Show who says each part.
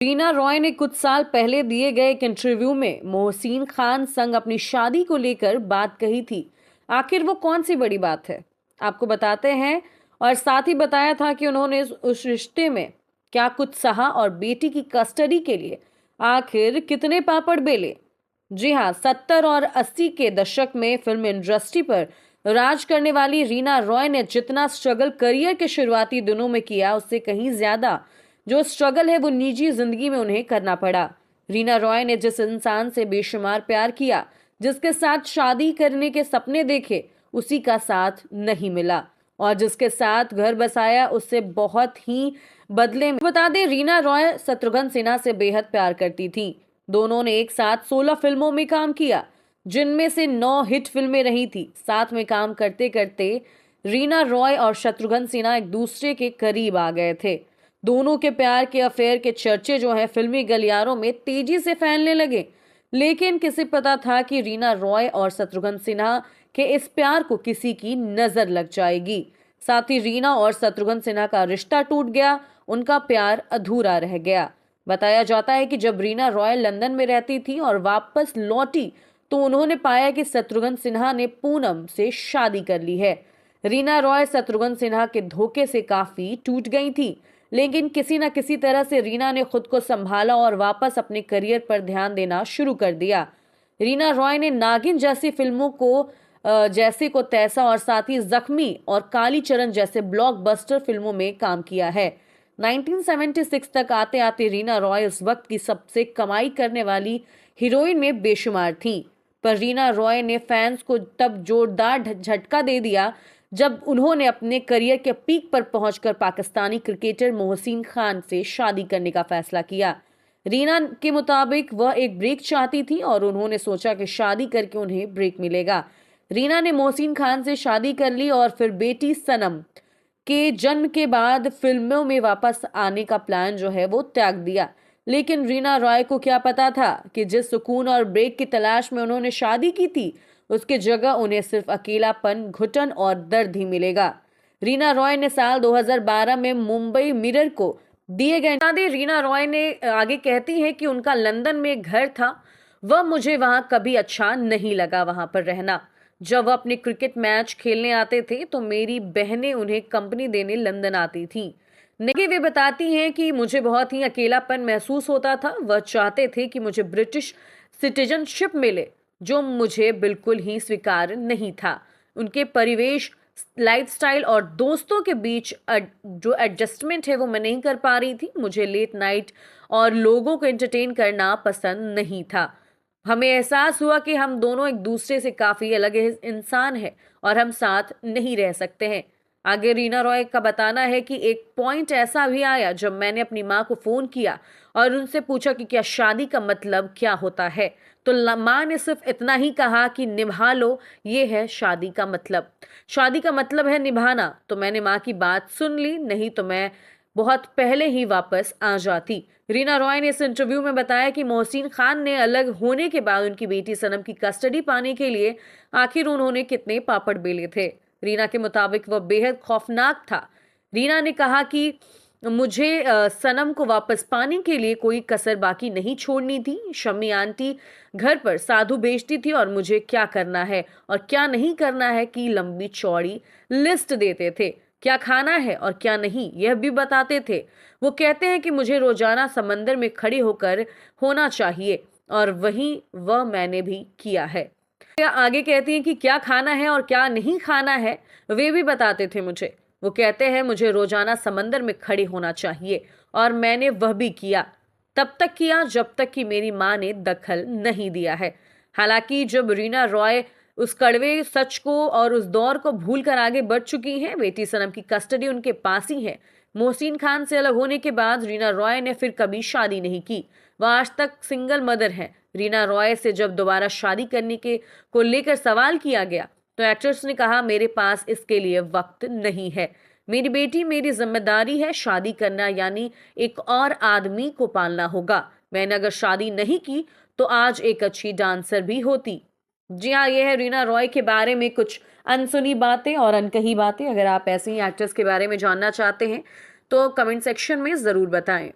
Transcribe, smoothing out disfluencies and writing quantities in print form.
Speaker 1: रीना रॉय ने कुछ साल पहले दिए गए एक इंटरव्यू में मोहसिन खान संग अपनी शादी को लेकर बात कही थी। आखिर वो कौन सी बड़ी बात है, आपको बताते हैं। और साथ ही बताया था कि उन्होंने उस रिश्ते में क्या कुछ सहा और बेटी की कस्टडी के लिए आखिर कितने पापड़ बेले। जी हाँ, 70 और 80 के दशक में फिल्म इंडस्ट्री पर राज करने वाली रीना रॉय ने जितना स्ट्रगल करियर के शुरुआती दिनों में किया, उससे कहीं ज्यादा जो स्ट्रगल है वो निजी जिंदगी में उन्हें करना पड़ा। रीना रॉय ने जिस इंसान से बेशुमार प्यार किया, जिसके साथ शादी करने के सपने देखे, उसी का साथ नहीं मिला, और जिसके साथ घर बसाया उससे बहुत ही बदले में। बता दें, रीना रॉय शत्रुघ्न सिन्हा से बेहद प्यार करती थी। दोनों ने एक साथ 16 फिल्मों में काम किया, जिनमें से 9 हिट फिल्में रही थी। साथ में काम करते करते रीना रॉय और शत्रुघ्न सिन्हा एक दूसरे के करीब आ गए थे। दोनों के प्यार के अफेयर के चर्चे जो हैं फिल्मी गलियारों में तेजी से फैलने लगे। लेकिन किसे पता था कि रीना रॉय और शत्रुघ्न सिन्हा के इस प्यार को किसी की नजर लग जाएगी। साथ ही रीना और शत्रुघ्न सिन्हा का रिश्ता टूट गया, उनका प्यार अधूरा रह गया। बताया जाता है कि जब रीना रॉय लंदन में रहती थी और वापस लौटी, तो उन्होंने पाया कि शत्रुघ्न सिन्हा ने पूनम से शादी कर ली है। रीना रॉय शत्रुघ्न सिन्हा के धोखे से काफी टूट गई थी, लेकिन किसी न किसी तरह से रीना ने खुद को संभाला और वापस अपने करियर पर ध्यान देना शुरू कर दिया। रीना रॉय ने नागिन जैसी फिल्मों को जैसे को तैसा और साथ ही जख्मी और कालीचरण जैसे ब्लॉकबस्टर फिल्मों में काम किया है। 1976 तक आते आते रीना रॉय उस वक्त की सबसे कमाई करने वाली हीरोइन में बेशुमार थी। पर रीना रॉय ने फैंस को तब जोरदार झटका दे दिया जब उन्होंने अपने करियर के पीक पर पहुंचकर पाकिस्तानी क्रिकेटर मोहसिन खान से शादी करने का फैसला किया। रीना के मुताबिक वह एक ब्रेक चाहती थी और उन्होंने सोचा कि शादी करके उन्हें ब्रेक मिलेगा। रीना ने मोहसिन खान से शादी कर ली और फिर बेटी सनम के जन्म के बाद फिल्मों में वापस आने का प्लान जो है वो त्याग दिया। लेकिन रीना रॉय को क्या पता था कि जिस सुकून और ब्रेक की तलाश में उन्होंने शादी की थी, उसकी जगह उन्हें सिर्फ अकेलापन, घुटन और दर्द ही मिलेगा। रीना रॉय ने साल 2012 में मुंबई मिरर को दिए गए रीना रॉय ने आगे कहती हैं कि उनका लंदन में एक घर था, वह मुझे वहां कभी अच्छा नहीं लगा वहां पर रहना। जब वह अपने क्रिकेट मैच खेलने आते थे तो मेरी बहनें उन्हें कंपनी देने लंदन आती थी। नेगी वे बताती हैं कि मुझे बहुत ही अकेलापन महसूस होता था। वह चाहते थे कि मुझे ब्रिटिश सिटीजनशिप मिले, जो मुझे बिल्कुल ही स्वीकार नहीं था। उनके परिवेश, लाइफस्टाइल और दोस्तों के बीच जो एडजस्टमेंट है वो मैं नहीं कर पा रही थी। मुझे लेट नाइट और लोगों को एंटरटेन करना पसंद नहीं था। हमें एहसास हुआ कि हम दोनों एक दूसरे से काफी अलग इंसान हैं और हम साथ नहीं रह सकते हैं। आगे रीना रॉय का बताना है कि एक पॉइंट ऐसा भी आया जब मैंने अपनी माँ को फोन किया और उनसे पूछा कि क्या शादी का मतलब क्या होता है, तो माँ ने सिर्फ इतना ही कहा कि निभा लो, ये है शादी का मतलब। शादी का मतलब है निभाना। तो मैंने माँ की बात सुन ली, नहीं तो मैं बहुत पहले ही वापस आ जाती। रीना रॉय ने इस इंटरव्यू में बताया कि मोहसिन खान ने अलग होने के बाद उनकी बेटी सनम की कस्टडी पाने के लिए आखिर उन्होंने कितने पापड़ बेले थे। रीना के मुताबिक वह बेहद खौफनाक था। रीना ने कहा कि मुझे सनम को वापस पाने के लिए कोई कसर बाकी नहीं छोड़नी थी। शम्मी आंटी घर पर साधु भेजती थी और मुझे क्या करना है और क्या नहीं करना है की लंबी चौड़ी लिस्ट देते थे। क्या खाना है और क्या नहीं यह भी बताते थे। वो कहते हैं कि मुझे रोजाना समंदर में खड़ी होकर होना चाहिए, और वही वह मैंने भी किया है। आगे कहती हैं कि क्या खाना है और क्या नहीं खाना है वे भी बताते थे मुझे। वो कहते हैं मुझे रोजाना समंदर में खड़ी होना चाहिए, और मैंने वह भी किया। तब तक किया जब तक कि मेरी माँ ने दखल नहीं दिया है। हालांकि जब रीना रॉय उस कड़वे सच को और उस दौर को भूलकर आगे बढ़ चुकी हैं, बेटी सनम की कस्टडी उनके पास ही है। मोहसिन खान से अलग होने के बाद रीना रॉय ने फिर कभी शादी नहीं की। वह आज तक सिंगल मदर है। रीना रॉय से जब दोबारा शादी करने के को लेकर सवाल किया गया तो एक्ट्रेस ने कहा, मेरे पास इसके लिए वक्त नहीं है। मेरी बेटी मेरी जिम्मेदारी है। शादी करना यानी एक और आदमी को पालना होगा। मैंने अगर शादी नहीं की तो आज एक अच्छी डांसर भी होती। जी हाँ, ये है रीना रॉय के बारे में कुछ अनसुनी बातें और अनकही बातें। अगर आप ऐसे ही एक्ट्रेस के बारे में जानना चाहते हैं तो कमेंट सेक्शन में जरूर बताएं।